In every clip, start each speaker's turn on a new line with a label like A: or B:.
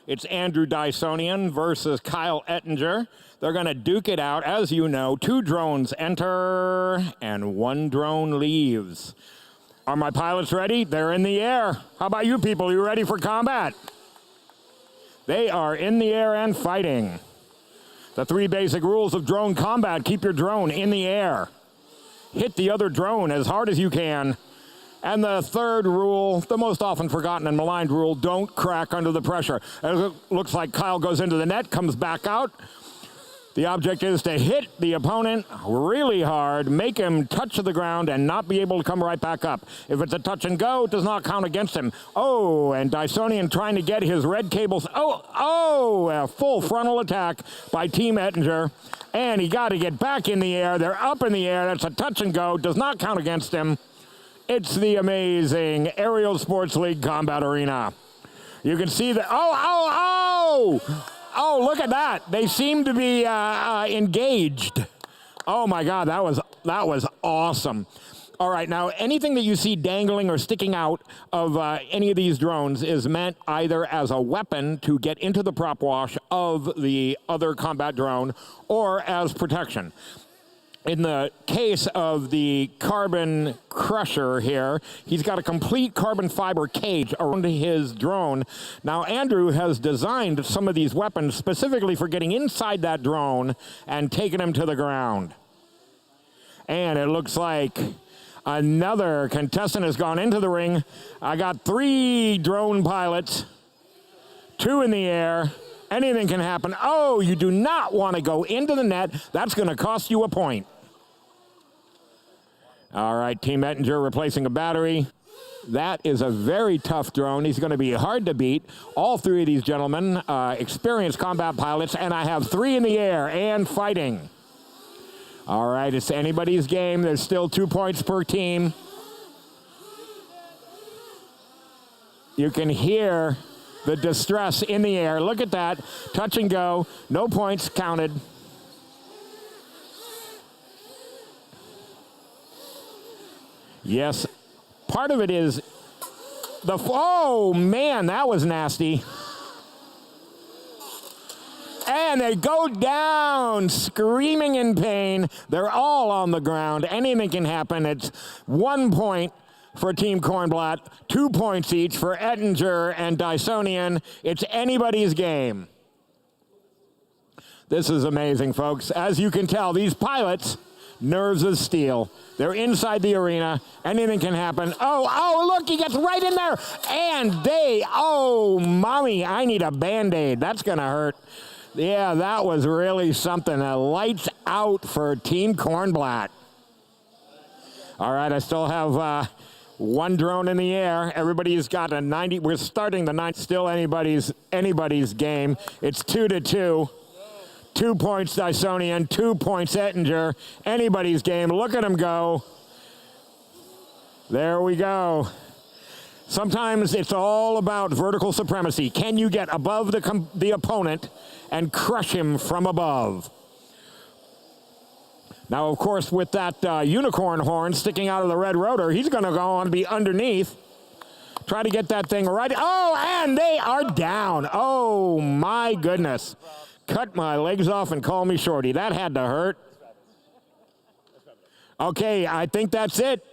A: It's Andrew Dysonian versus Kyle Ettinger. They're going to duke it out. As you know, 2 drones enter and 1 drone leaves. Are my pilots ready? They're in the air. How about you people? You ready for combat? They are in the air and fighting. The 3 basic rules of drone combat: keep your drone in the air, hit the other drone as hard as you can, and the 3rd rule, the most often forgotten and maligned rule, don't crack under the pressure. It looks like Kyle goes into the net, comes back out. The object is to hit the opponent really hard, make him touch the ground and not be able to come right back up. If it's a touch and go, it does not count against him. Oh, and Dysonian trying to get his red cables. A full frontal attack by Team Ettinger. And he got to get back in the air. They're up in the air. That's a touch and go. Does not count against him. It's the amazing Aerial Sports League Combat Arena. You can see that. Oh, look at that. They seem to be engaged. Oh, my God, that was awesome. All right, now, anything that you see dangling or sticking out of any of these drones is meant either as a weapon to get into the prop wash of the other combat drone or as protection. In the case of the Carbon Crusher here, he's got a complete carbon fiber cage around his drone. Now, Andrew has designed some of these weapons specifically for getting inside that drone and taking him to the ground. And it looks like another contestant has gone into the ring. I got 3 drone pilots, 2 in the air. Anything can happen. Oh, you do not want to go into the net. That's going to cost you a point. All right, Team Ettinger replacing a battery. That is a very tough drone. He's going to be hard to beat. All 3 of these gentlemen, experienced combat pilots, and I have 3 in the air and fighting. All right, it's anybody's game. There's still 2 points per team. You can hear the distress in the air. Look at that. Touch and go. No points counted. Yes. Part of it is oh, man, that was nasty. And they go down, screaming in pain. They're all on the ground. Anything can happen. It's 1 point for Team Kornblatt, 2 points each for Ettinger and Dysonian. It's anybody's game. This is amazing, folks. As you can tell, these pilots, nerves of steel. They're inside the arena. Anything can happen. Oh, look, he gets right in there. And mommy, I need a Band-Aid. That's going to hurt. Yeah, that was really something. Lights out for Team Kornblatt. All right, I still have 1 drone in the air. Everybody's got a 90. We're starting the 9th. Still anybody's game. It's 2-2. 2 points Dysonian, 2 points Ettinger. Anybody's game. Look at him go. There we go. Sometimes it's all about vertical supremacy. Can you get above the opponent and crush him from above? Now, of course, with that unicorn horn sticking out of the red rotor, he's going to go on to be underneath. Try to get that thing right. Oh, and they are down. Oh, my goodness. Cut my legs off and call me shorty. That had to hurt. Okay, I think that's it.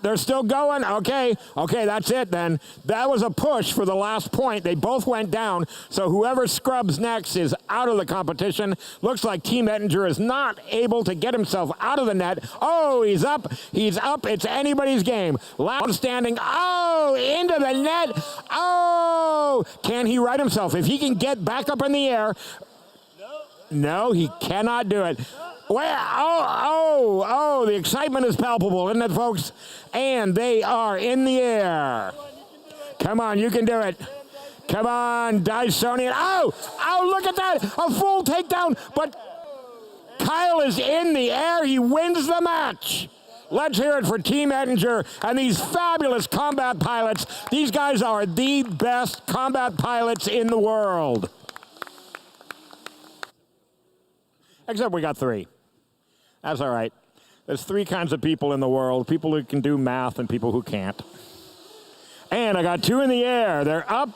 A: They're still going. Okay, that's it then. That was a push for the last point. They both went down, so whoever scrubs next is out of the competition. Looks like Team Ettinger is not able to get himself out of the net. Oh, he's up. It's anybody's game. Last standing. Oh, into the net. Oh, can he right himself? If he can get back up in the air. No, he cannot do it. Well, the excitement is palpable, isn't it, folks? And they are in the air. Come on, you can do it. Come on, Dysonian. Oh, look at that. A full takedown, but Kyle is in the air. He wins the match. Let's hear it for Team Ettinger and these fabulous combat pilots. These guys are the best combat pilots in the world. Except we got 3. That's all right. There's 3 kinds of people in the world, people who can do math and people who can't. And I got 2 in the air. They're up.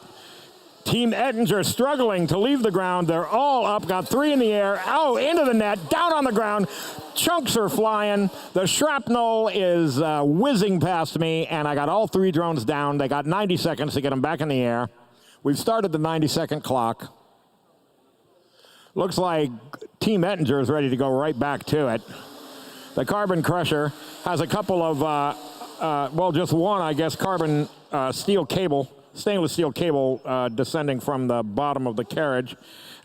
A: Team Ettinger struggling to leave the ground. They're all up, got 3 in the air. Oh, into the net, down on the ground. Chunks are flying. The shrapnel is whizzing past me, and I got all 3 drones down. They got 90 seconds to get them back in the air. We've started the 90-second clock. Looks like Team Ettinger is ready to go right back to it. The Carbon Crusher has a couple of, well, just one, I guess, carbon stainless steel cable descending from the bottom of the carriage.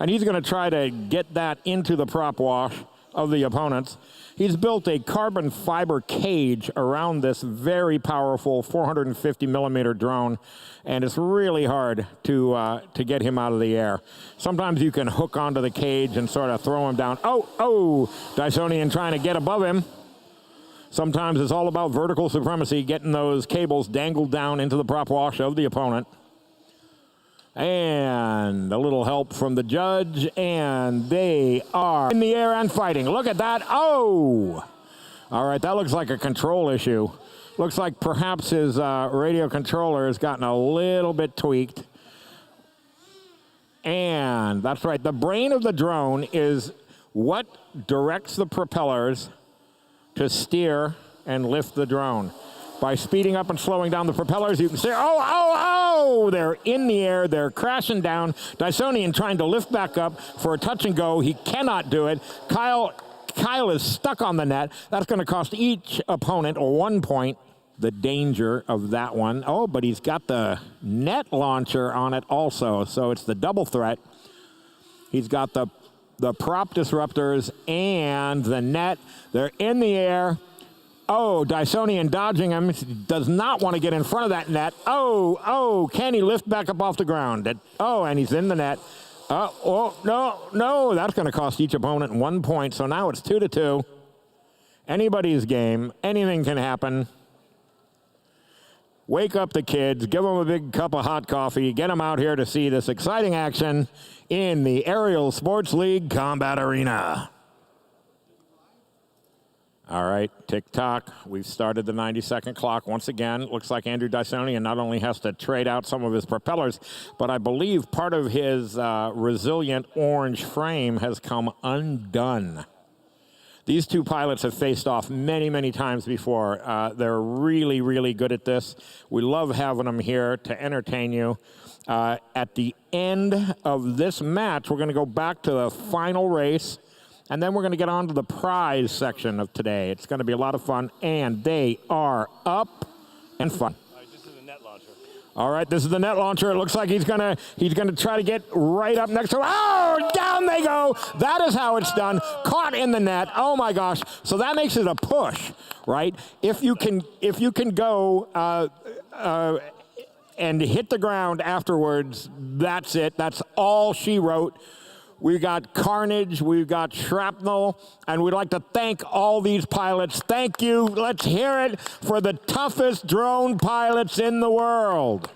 A: And he's going to try to get that into the prop wash of the opponents. He's built a carbon fiber cage around this very powerful 450 millimeter drone, and it's really hard to get him out of the air. Sometimes you can hook onto the cage and sort of throw him down. Oh, Dysonian trying to get above him. Sometimes it's all about vertical supremacy, getting those cables dangled down into the prop wash of the opponent. And a little help from the judge, and they are in the air and fighting. Look at that. Oh! All right, that looks like a control issue. Looks like perhaps his radio controller has gotten a little bit tweaked. And that's right, the brain of the drone is what directs the propellers to steer and lift the drone. By speeding up and slowing down the propellers, you can see, they're in the air, they're crashing down. Dysonian trying to lift back up for a touch and go. He cannot do it. Kyle is stuck on the net. That's going to cost each opponent 1 point. The danger of that one. Oh, but he's got the net launcher on it also, so it's the double threat. He's got the prop disruptors and the net. They're in the air. Oh, Dysonian dodging him. He does not want to get in front of that net. Oh, can he lift back up off the ground? And he's in the net. No, that's going to cost each opponent 1 point. So now it's 2-2. Anybody's game. Anything can happen. Wake up the kids. Give them a big cup of hot coffee. Get them out here to see this exciting action in the Aerial Sports League Combat Arena. All right, tick-tock. We've started the 90-second clock once again. Looks like Andrew Dysonian not only has to trade out some of his propellers, but I believe part of his resilient orange frame has come undone. These two pilots have faced off many, many times before. They're really, really good at this. We love having them here to entertain you. At the end of this match, we're going to go back to the final race. And then we're going to get on to the prize section of today. It's going to be a lot of fun, and they are up and fun.
B: All right, this is the net launcher.
A: All right, this is the net launcher. It looks like he's gonna try to get right up next to him. Oh, down they go. That is how it's done. Caught in the net. Oh my gosh. So that makes it a push, right? If you can go and hit the ground afterwards, that's it. That's all she wrote. We've got carnage, we've got shrapnel, and we'd like to thank all these pilots. Thank you. Let's hear it for the toughest drone pilots in the world.